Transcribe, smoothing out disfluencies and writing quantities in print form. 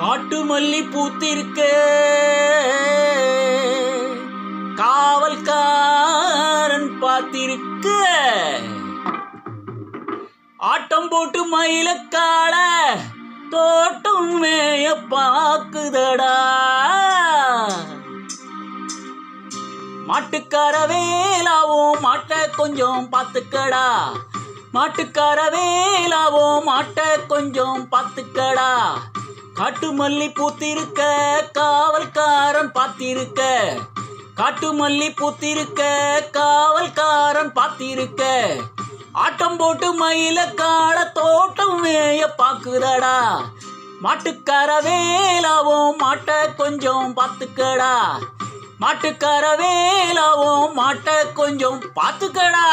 காட்டு மல்லி பூத்திருக்க காவல்காரன் பார்த்திருக்க ஆட்டம் போட்டு மயிலக்கால தோட்டம் மேய பாக்குதடா. மாட்டுக்கார வேலாவும் மாட்ட கொஞ்சம் பார்த்துக்கடா. மாட்டுக்கார வேலாவும் மாட்ட கொஞ்சம் பார்த்துக்கடா. காட்டு மல்லி பூத்திருக்க காவல்காரன் பார்த்திருக்க. காட்டு மல்லி பூத்திருக்க காவல்காரன் பார்த்திருக்க ஆட்டம் போட்டு மயிலக்கால தோட்டம் மேய பாக்குதடா. மாட்டுக்கார வேலாவும் மாட்ட கொஞ்சம் பார்த்துக்கடா. மாட்டுக்கார வேலாவும் மாட்ட கொஞ்சம் பார்த்துக்கடா.